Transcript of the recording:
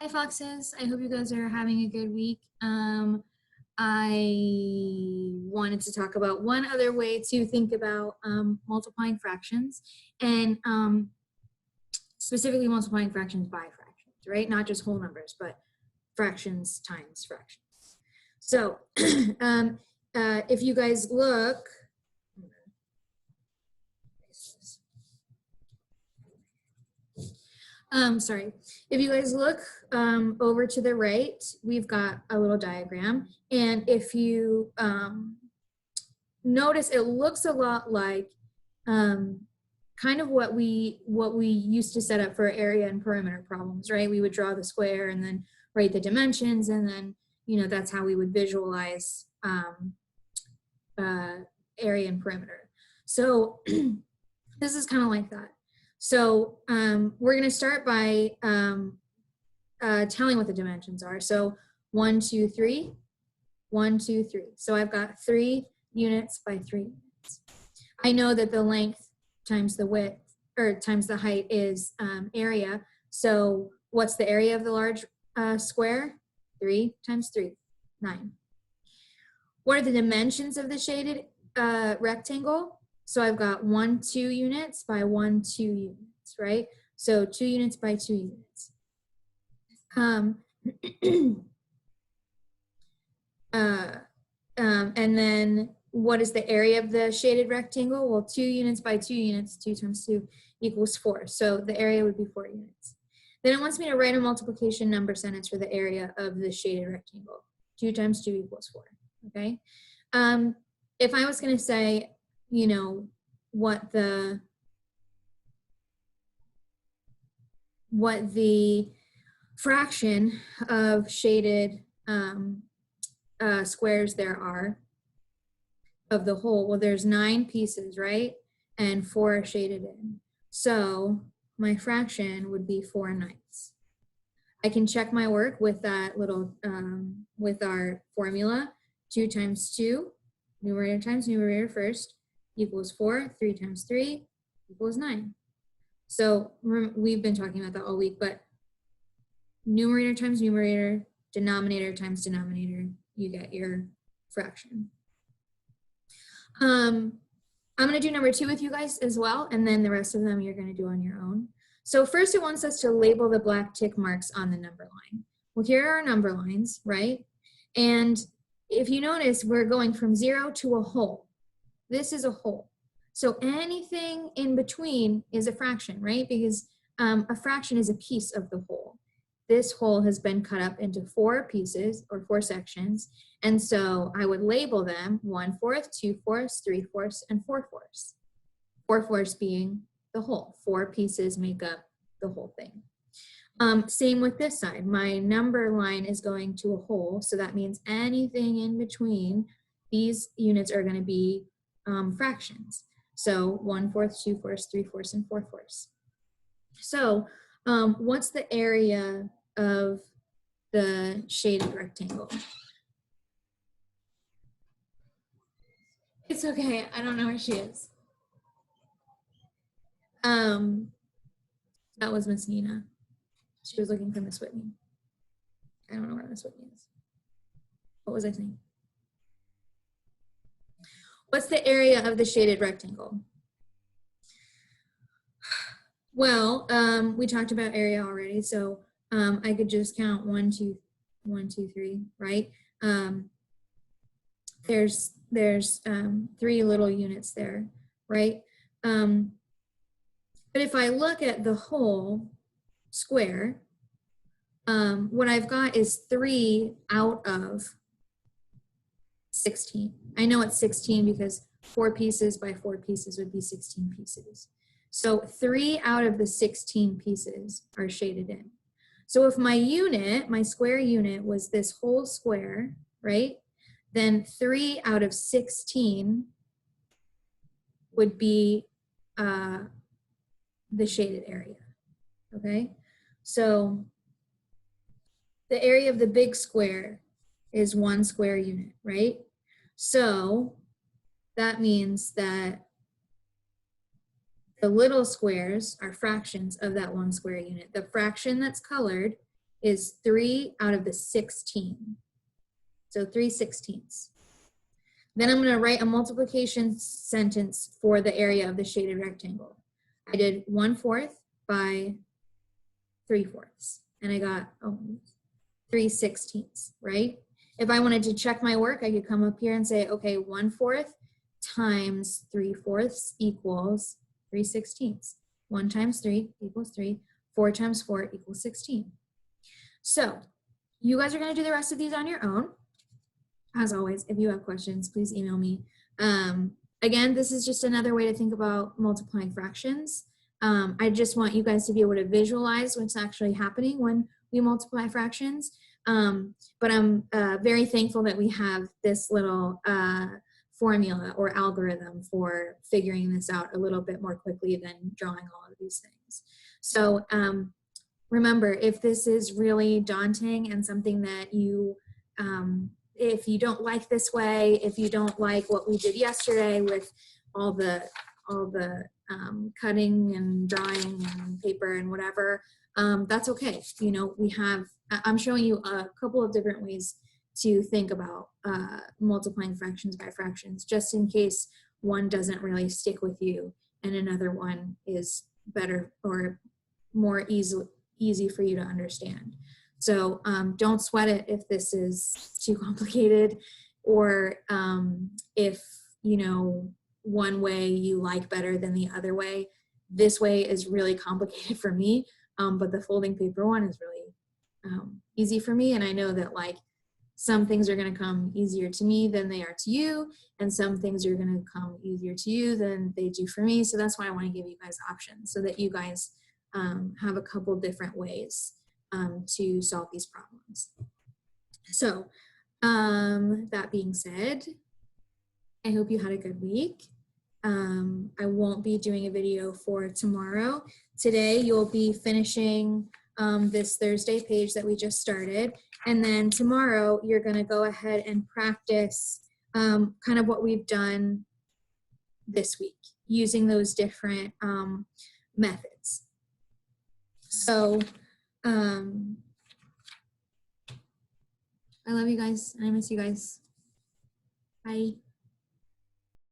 Hi Foxes, I hope you guys are having a good week. I wanted to talk about one other way to think about multiplying fractions and specifically multiplying fractions by fractions, right? Not just whole numbers, but fractions times fractions. So if you guys look, sorry, if you guys look over to the right, we've got a little diagram. And if you notice, it looks a lot like kind of what we used to set up for area and perimeter problems, right? We would draw the square and then write the dimensions, and then, you know, that's how we would visualize area and perimeter. So this is kind of like that. So we're going to start by telling what the dimensions are. So 1, 2, 3, 1, 2, 3. So I've got 3 units by 3 units. I know that the length times the width, or times the height, is area. So what's the area of the large square? 3 times 3, 9. What are the dimensions of the shaded rectangle? So I've got 1, 2 units by 1, 2 units, right? So 2 units by 2 units. And then what is the area of the shaded rectangle? Well, 2 units by 2 units, 2 times 2 equals 4. So the area would be 4 units. Then it wants me to write a multiplication number sentence for the area of the shaded rectangle. 2 times 2 equals 4, okay? If I was gonna say, you know, what the fraction of shaded squares there are of the whole, well, there's 9 pieces, right? And 4 are shaded in. So my fraction would be 4/9. I can check my work with that little, with our formula. 2 times 2, numerator times numerator first, equals 4. 3 times 3 equals 9. So we've been talking about that all week, but numerator times numerator, denominator times denominator, you get your fraction. I'm gonna do number 2 with you guys as well, and then the rest of them you're gonna do on your own. So first it wants us to label the black tick marks on the number line. Well, here are our number lines, right? And if you notice, we're going from 0 to a whole. This is a whole. So anything in between is a fraction, right? Because a fraction is a piece of the whole. This whole has been cut up into 4 pieces, or 4 sections. And so I would label them 1/4, 2/4, 3/4, and 4/4. 4/4 being the whole. 4 pieces make up the whole thing. Same with this side. My number line is going to a whole, so that means anything in between these units are going to be fractions. So 1/4, 2/4, 3/4, and 4/4. So what's the area of the shaded rectangle? It's okay, I don't know where she is. That was Miss Nina. She was looking for Miss Whitney. I don't know where Miss Whitney is. What was I saying? What's the area of the shaded rectangle? Well, we talked about area already, so I could just count 1, 2, 1, 2, 3, right? There's 3 little units there, right? But if I look at the whole square, what I've got is 3 out of 16. I know it's 16 because 4 pieces by 4 pieces would be 16 pieces. So 3 out of the 16 pieces are shaded in. So if my unit, my square unit, was this whole square, right? Then 3 out of 16 would be the shaded area, okay? So the area of the big square is 1 square unit, right? So that means that the little squares are fractions of that 1 square unit. The fraction that's colored is 3 out of the 16. So 3/16. Then I'm going to write a multiplication sentence for the area of the shaded rectangle. I did 1/4 by 3/4, and I got 3/16, right? If I wanted to check my work, I could come up here and say, okay, 1/4 times 3/4 equals 3/16. 1 times 3 equals 3. 4 times 4 equals 16. So you guys are going to do the rest of these on your own. As always, if you have questions, please email me. Again, this is just another way to think about multiplying fractions. I just want you guys to be able to visualize what's actually happening when we multiply fractions. But I'm very thankful that we have this little formula or algorithm for figuring this out a little bit more quickly than drawing all of these things. So remember, if this is really daunting and something that you, if you don't like this way, if you don't like what we did yesterday with all the cutting and drawing and paper and whatever, that's okay. You know, I'm showing you a couple of different ways to think about multiplying fractions by fractions, just in case one doesn't really stick with you and another one is better or more easy for you to understand. So don't sweat it if this is too complicated, or if, you know, one way you like better than the other way. This way is really complicated for me, but the folding paper one is really easy for me. And I know that, like, some things are going to come easier to me than they are to you, and some things are going to come easier to you than they do for me. So that's why I want to give you guys options, so that you guys have a couple different ways to solve these problems. So that being said, I hope you had a good week. I won't be doing a video for tomorrow. Today you'll be finishing this Thursday page that we just started, and then tomorrow you're going to go ahead and practice kind of what we've done this week using those different methods. So I love you guys, and I miss you guys. Bye.